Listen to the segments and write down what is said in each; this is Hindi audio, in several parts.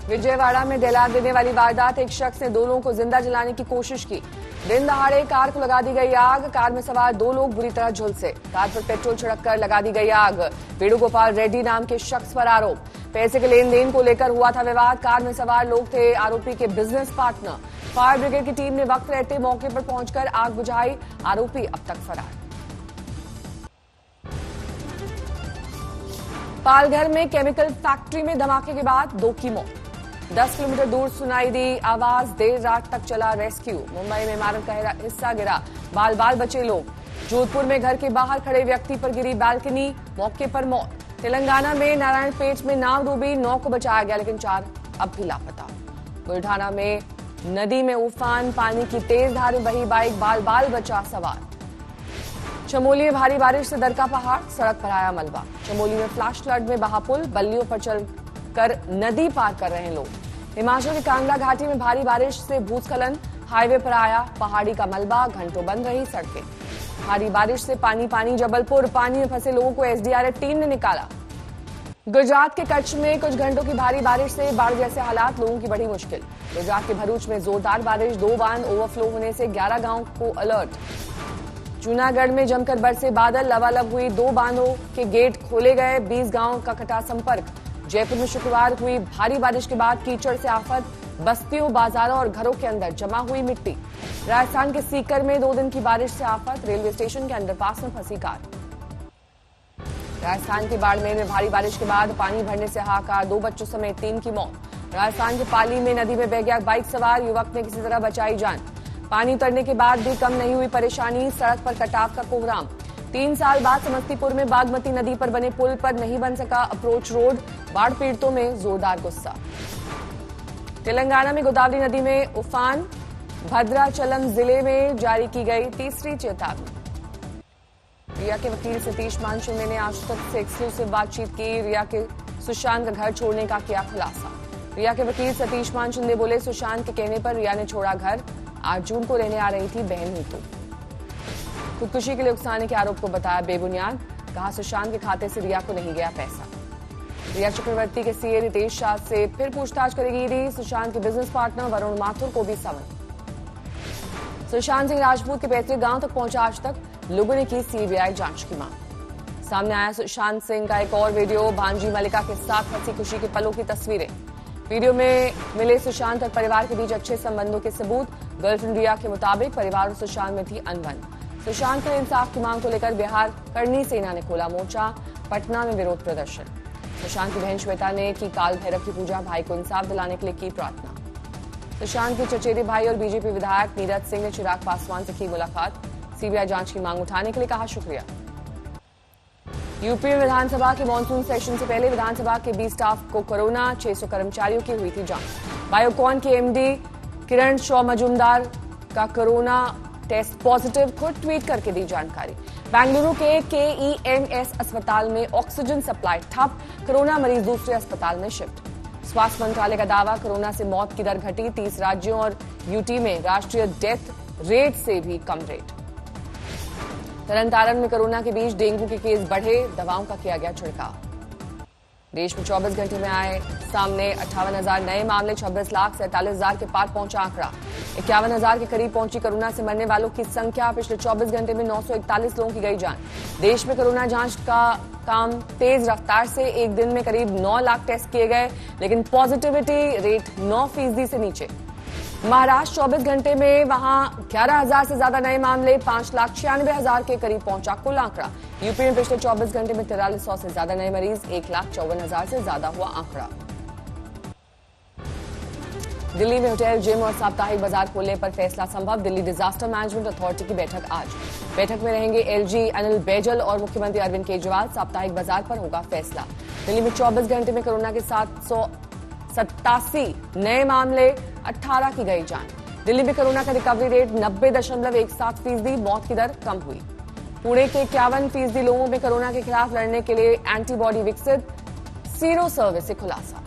विजयवाड़ा में दहला देने वाली वारदात, एक शख्स ने 2 लोगों को जिंदा जलाने की कोशिश की। दिन दहाड़े कार को लगा दी गई आग। कार में सवार 2 लोग बुरी तरह झुलसे। कार पर पेट्रोल छिड़ककर लगा दी गई आग। वेणुगोपाल रेड्डी नाम के शख्स पर आरोप। पैसे के लेन देन को लेकर हुआ था विवाद। कार में सवार लोग थे आरोपी के बिजनेस पार्टनर। फायर ब्रिगेड की टीम ने वक्त रहते मौके पर पहुंचकर आग बुझाई। आरोपी अब तक फरार। पालघर में केमिकल फैक्ट्री में धमाके के बाद 2 की मौत। 10 किलोमीटर दूर सुनाई दी आवाज। देर रात तक चला रेस्क्यू। मुंबई में इमारत का हिस्सा गिरा, बाल बाल बचे लोग। जोधपुर में घर के बाहर खड़े व्यक्ति पर गिरी बालकनी, मौके पर मौत। तेलंगाना में नारायणपेट में नाव डूबी, 9 को बचाया गया लेकिन 4 अब भी लापता। बुल्ढाना में नदी में उफान, पानी की तेज धार में बही बाइक, बाल बाल बचा सवार। चमोली में भारी बारिश से दरका पहाड़, सड़क पर आया मलबा। चमोली में फ्लैश फ्लड में बहा पुल, बल्लियों पर चलकर नदी पार कर रहे लोग। हिमाचल की कांगड़ा घाटी में भारी बारिश से भूस्खलन, हाईवे पर आया पहाड़ी का मलबा, घंटों बंद रही सड़कें। भारी बारिश से पानी जबलपुर, पानी में फंसे लोगों को एसडीआरएफ टीम ने निकाला। गुजरात के कच्छ में कुछ घंटों की भारी बारिश से बाढ़ जैसे हालात, लोगों की बड़ी मुश्किल। गुजरात के भरूच में जोरदार बारिश, 2 बांध ओवरफ्लो होने से 11 गांव को अलर्ट। जूनागढ़ में जमकर बरसे बादल, लबालब हुई, 2 बांधों के गेट खोले गए, 20 गांव का कटा संपर्क। जयपुर में शुक्रवार हुई भारी बारिश के बाद कीचड़ से आफत, बस्तियों, बाजारों और घरों के अंदर जमा हुई मिट्टी। राजस्थान के सीकर में 2 दिन की बारिश से आफत, रेलवे स्टेशन के अंडरपास में फंसी कार। राजस्थान के बाड़मेर में भारी बारिश के बाद पानी भरने से हाहाकार, 2 बच्चों समेत 3 की मौत। राजस्थान के पाली में नदी में बह गया बाइक सवार, युवक ने किसी तरह बचाई जान। पानी उतरने के बाद भी कम नहीं हुई परेशानी, सड़क पर कटाव का कोहराम। 3 साल बाद समस्तीपुर में बागमती नदी पर बने पुल पर नहीं बन सका अप्रोच रोड, बाढ़ पीड़ितों में जोरदार गुस्सा। तेलंगाना में गोदावरी नदी में उफान, भद्राचलम जिले में जारी की गई तीसरी चेतावनी। रिया के वकील सतीश मान शिंदे ने आज तक से एक्सक्लूसिव बातचीत की। रिया के सुशांत का घर छोड़ने का किया खुलासा। रिया के वकील सतीश मान शिंदे बोले, सुशांत के कहने पर रिया ने छोड़ा घर, 8 जून को रहने आ रही थी, बहन हुई तो। खुदकुशी के लिए उकसाने के आरोप को बताया बेबुनियाद, कहा सुशांत के खाते से रिया को नहीं गया पैसा। रिया चक्रवर्ती के सीए रितेश शाह से फिर पूछताछ करेगी ईडी। सुशांत के बिजनेस पार्टनर वरुण माथुर को भी समन। सुशांत सिंह राजपूत के पैतृक गांव तक पहुंचा आज तक, लोगों ने की सीबीआई जांच की मांग। सामने आया सुशांत सिंह का एक और वीडियो, भांजी मलिका के साथ हंसी खुशी के पलों की तस्वीरें। वीडियो में मिले सुशांत और परिवार के बीच अच्छे संबंधों के सबूत। गर्लफ्रेंड रिया के मुताबिक परिवार और सुशांत में थी अनबन। सुशांत के इंसाफ की मांग को लेकर बिहार करनी सेना ने खोला मोर्चा, पटना में विरोध प्रदर्शन। सुशांत की बहन श्वेता ने की काल भैरव की पूजा, भाई को इंसाफ दिलाने के लिए की प्रार्थना। सुशांत के चचेरे भाई और बीजेपी विधायक नीरज सिंह ने चिराग पासवान से की मुलाकात, सीबीआई जांच की मांग उठाने के लिए कहा शुक्रिया। यूपी में विधानसभा के मानसून सेशन से पहले विधानसभा के 20 स्टाफ को कोरोना, 600 कर्मचारियों की हुई थी जांच। बायोकॉन के एमडी किरण शॉ मजूमदार का कोरोना टेस्ट पॉजिटिव, खुद ट्वीट करके दी जानकारी। बेंगलुरु के केईएमएस अस्पताल में ऑक्सीजन सप्लाई ठप, कोरोना मरीज दूसरे अस्पताल में शिफ्ट। स्वास्थ्य मंत्रालय का दावा, कोरोना से मौत की दर घटी, 30 राज्यों और यूटी में राष्ट्रीय डेथ रेट से भी कम रेट। तरनतारन में कोरोना के बीच डेंगू के केस बढ़े, दवाओं का किया गया छिड़काव। देश में 24 घंटे में आए सामने 58,000 नए मामले, 26,47,000 के पार पहुंचा आंकड़ा। 51,000 के करीब पहुंची कोरोना से मरने वालों की संख्या। पिछले 24 घंटे में 941 लोगों की गई जान। देश में कोरोना जांच का काम तेज रफ्तार से, एक दिन में करीब 9 लाख टेस्ट किए गए, लेकिन पॉजिटिविटी रेट 9% से नीचे। महाराष्ट्र 24 घंटे में वहां 11,000 से ज्यादा नए मामले, 5,96,000 के करीब पहुंचा कुल आंकड़ा। यूपी में पिछले 24 घंटे में 4300 से ज्यादा नए मरीज, 1,54,000 से ज्यादा हुआ आंकड़ा। दिल्ली में होटल, जिम और साप्ताहिक बाजार खोलने पर फैसला संभव, दिल्ली डिजास्टर मैनेजमेंट अथॉरिटी की बैठक आज। बैठक में रहेंगे एलजी अनिल बैजल और मुख्यमंत्री अरविंद केजरीवाल, साप्ताहिक बाजार पर होगा फैसला। दिल्ली में 24 घंटे में कोरोना के 787 नए मामले, 18 की गई जान। दिल्ली में कोरोना का रिकवरी रेट 90.17%, मौत की दर कम हुई। पुणे के 51% लोगों में कोरोना के खिलाफ लड़ने के लिए एंटीबॉडी विकसित, सीरो सर्वे से खुलासा।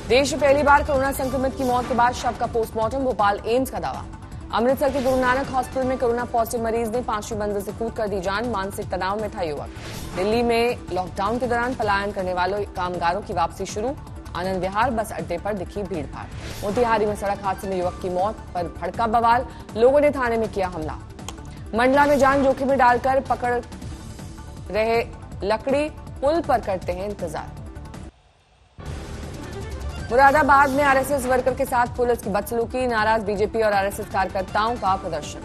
देश में पहली बार कोरोना संक्रमित की मौत के बाद शव का पोस्टमार्टम, भोपाल एम्स का दावा। अमृतसर के गुरु नानक हॉस्पिटल में कोरोना पॉजिटिव मरीज ने 5वीं मंजिल से कूद कर दी जान, मानसिक तनाव में था युवक। दिल्ली में लॉकडाउन के दौरान पलायन करने वालों कामगारों की वापसी शुरू, आनंद विहार बस अड्डे पर दिखी भीड़ भाड़। मोतिहारी में सड़क हादसे में युवक की मौत पर भड़का बवाल, लोगों ने थाने में किया हमला। मंडला में जान जोखिम में डालकर पकड़ रहे लकड़ी पुल पर करते हैं इंतजार। मुरादाबाद में आरएसएस वर्कर के साथ पुलिस की बदसलूकी, नाराज बीजेपी और आरएसएस कार्यकर्ताओं का प्रदर्शन।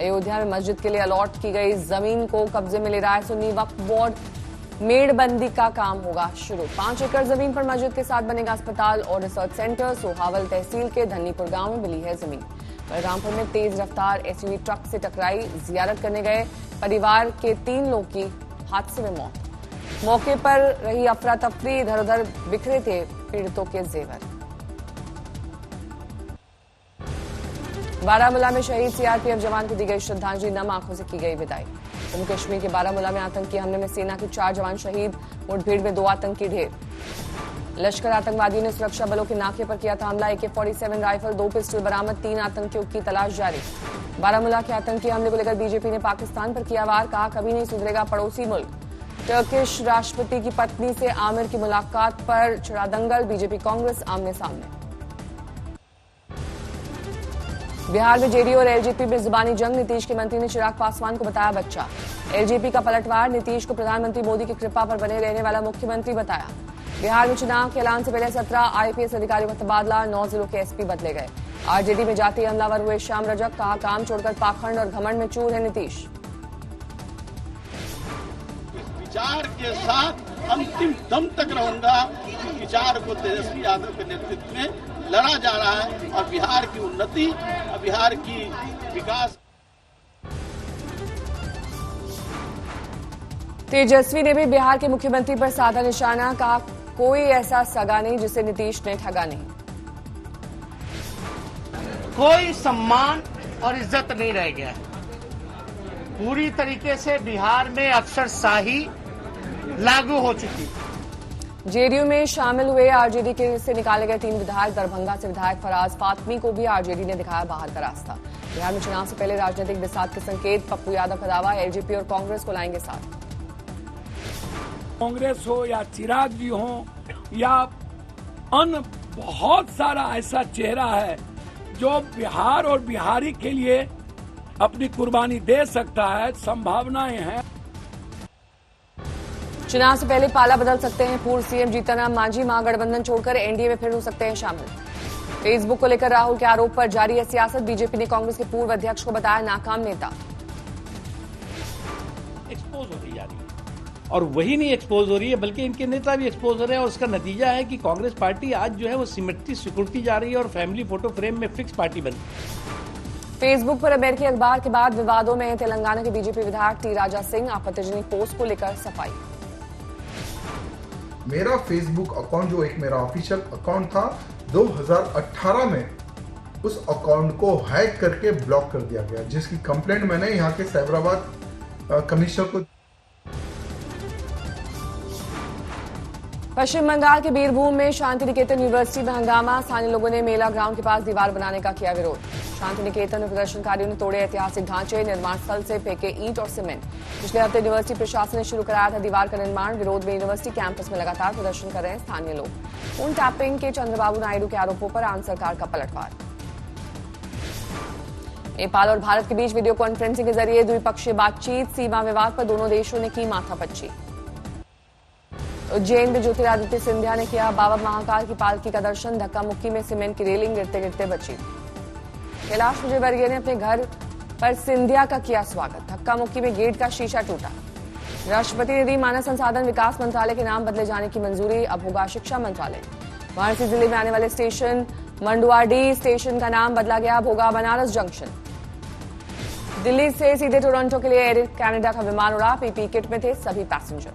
अयोध्या में मस्जिद के लिए अलॉट की गई जमीन को कब्जे में ले रहा है सुन्नी वक्फ बोर्ड। मेड़बंदी का काम होगा शुरू। 5 एकड़ जमीन पर मस्जिद के साथ बनेगा अस्पताल और रिसर्च सेंटर। सोहावल तहसील के धन्नीपुर गांव में मिली है जमीन। बलरामपुर में तेज रफ्तार एसयूवी ट्रक से टकराई, जियारत करने गए परिवार के 3 लोगों की हादसे में मौत। मौके पर रही अफरा तफरी, इधर उधर बिखरे थे पीड़ितों के जेवर। बारामूला में शहीद सीआरपीएफ जवान को दी गई श्रद्धांजलि, नम आंखों से की गई विदाई। जम्मू कश्मीर के बारामूला में आतंकी हमले में सेना के 4 जवान शहीद, मुठभेड़ में 2 आतंकी ढेर। लश्कर आतंकवादियों ने सुरक्षा बलों के नाके पर किया था हमला, AK-47 राइफल 2 पिस्टल बरामद, 3 आतंकियों की तलाश जारी। बारामूला के आतंकी हमले को लेकर बीजेपी ने पाकिस्तान पर किया वार, कहा कभी नहीं सुधरेगा पड़ोसी मुल्क। टर्किश राष्ट्रपति की पत्नी से आमिर की मुलाकात पर छिड़ा दंगल, बीजेपी कांग्रेस आमने सामने। बिहार में जेडीयू और एलजेपी में जुबानी जंग, नीतीश के मंत्री ने चिराग पासवान को बताया बच्चा। एलजेपी का पलटवार, नीतीश को प्रधानमंत्री मोदी की कृपा पर बने रहने वाला मुख्यमंत्री बताया। बिहार में चुनाव के ऐलान से पहले 17 आईपीएस अधिकारियों का तबादला, 9 जिलों के एसपी बदले गए। आरजेडी में जाति हमलावर हुए श्याम रजक, कहा काम छोड़कर पाखंड और घमंड में चूर है नीतीश। विचार के साथ अंतिम दम तक रहूंगा। विचार को तेजस्वी यादव के नेतृत्व में लड़ा जा रहा है और बिहार की उन्नति, बिहार की विकास। तेजस्वी ने भी बिहार के मुख्यमंत्री पर साधा निशाना, कहा कोई ऐसा सगा नहीं जिसे नीतीश ने ठगा नहीं। कोई सम्मान और इज्जत नहीं रह गया। पूरी तरीके से बिहार में अफसरशाही लागू हो चुकी। जेडीयू में शामिल हुए आरजेडी के से निकाले गए 3 विधायक। दरभंगा से विधायक फराज फातमी को भी आरजेडी ने दिखाया बाहर का रास्ता। बिहार में चुनाव से पहले राजनीतिक बिसात के संकेत, पप्पू यादव का दावा, एलजेपी और कांग्रेस को लाएंगे साथ। कांग्रेस हो या चिराग जी हो या अन्य बहुत सारा ऐसा चेहरा है जो बिहार और बिहारी के लिए अपनी कुर्बानी दे सकता है, संभावनाएं हैं। चुनाव से पहले पाला बदल सकते हैं पूर्व सीएम जीतनराम मांझी, महागठबंधन छोड़कर एनडीए में फिर हो सकते हैं शामिल। फेसबुक को लेकर राहुल के आरोप पर जारी है सियासत, बीजेपी ने कांग्रेस के पूर्व अध्यक्ष को बताया नाकाम नेता। एक्सपोज होती जा रही है और वही नहीं एक्सपोज हो रही है बल्कि इनके नेता भी एक्सपोज हो रहे हैं और उसका नतीजा है कि कांग्रेस पार्टी आज जो है वो सिमेट्री सिकुड़ती जा रही है और फैमिली फोटो फ्रेम में फिक्स पार्टी बन रही। फेसबुक पर अमेरिकी अखबार के बाद विवादों में तेलंगाना के बीजेपी विधायक टी राजा सिंह, आपत्तिजनक पोस्ट को लेकर सफाई। मेरा फेसबुक अकाउंट जो एक मेरा ऑफिशियल अकाउंट था 2018 में उस अकाउंट को हैक करके ब्लॉक कर दिया गया, जिसकी कंप्लेंट मैंने यहाँ के साइबराबाद कमिश्नर को। पश्चिम बंगाल के बीरभूम में शांति निकेतन यूनिवर्सिटी में हंगामा, स्थानीय लोगों ने मेला ग्राउंड के पास दीवार बनाने का किया विरोध। शांति निकेतन में प्रदर्शनकारियों ने तोड़े ऐतिहासिक ढांचे, निर्माण स्थल से फेंके ईंट और सीमेंट। पिछले हफ्ते यूनिवर्सिटी प्रशासन ने शुरू कराया था दीवार का निर्माण। विरोध में यूनिवर्सिटी कैंपस में लगातार प्रदर्शन कर रहे हैं स्थानीय लोग। फोन टैपिंग के चंद्रबाबू नायडू के आरोपों पर आंध्र सरकार का पलटवार। नेपाल और भारत के बीच वीडियो कॉन्फ्रेंसिंग के जरिए द्विपक्षीय बातचीत, सीमा विवाद पर दोनों देशों ने की माथापच्ची। उज्जैन में ज्योतिरादित्य सिंधिया ने किया बाबा महाकाल की पालकी का दर्शन, धक्का मुक्की में सीमेंट की रेलिंग गिरते गिरते बची। कैलाश विजयवर्गीय ने अपने घर पर सिंधिया का किया स्वागत, धक्का मुक्की में गेट का शीशा टूटा। राष्ट्रपति ने दी मानव संसाधन विकास मंत्रालय के नाम बदले जाने की मंजूरी, अब होगा शिक्षा मंत्रालय। वाराणसी जिले में आने वाले स्टेशन मंडुआडीह स्टेशन का नाम बदला गया, अब होगा बनारस जंक्शन। दिल्ली से सीधे टोरंटो के लिए एयर कनाडा का विमान उड़ा, पीपीई किट में थे सभी पैसेंजर।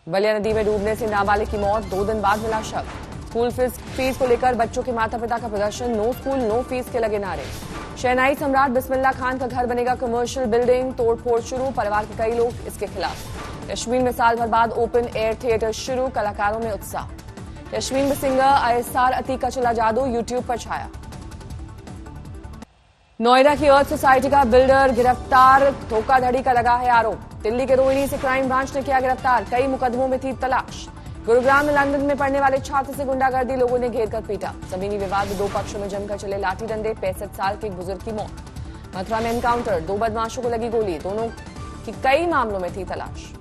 बलिया नदी में डूबने से नाबालिग की मौत, 2 दिन बाद मिला शव। स्कूल फीस को लेकर बच्चों के माता पिता का प्रदर्शन, नो स्कूल नो फीस के लगे नारे। शहनाई सम्राट बिस्मिल्लाह खान का घर बनेगा कमर्शियल बिल्डिंग, तोड़फोड़ शुरू, परिवार के कई लोग इसके खिलाफ। कश्मीर में साल भर बाद ओपन एयर थिएटर शुरू, कलाकारों में उत्साह। कश्मीर में सिंगर आयसार अतीक का चला जादू, यूट्यूब पर छाया। नोएडा की अर्थ सोसाइटी का बिल्डर गिरफ्तार, धोखाधड़ी का लगा है आरोप। दिल्ली के रोहिणी से क्राइम ब्रांच ने किया गिरफ्तार, कई मुकदमों में थी तलाश। गुरुग्राम में लंदन में पढ़ने वाले छात्र से गुंडागर्दी, लोगों ने घेर कर पीटा। जमीनी विवाद में दो पक्षों में जमकर चले लाठी डंडे, 65 साल के एक बुजुर्ग की मौत। मथुरा में एनकाउंटर, दो बदमाशों को लगी गोली, दोनों की कई मामलों में थी तलाश।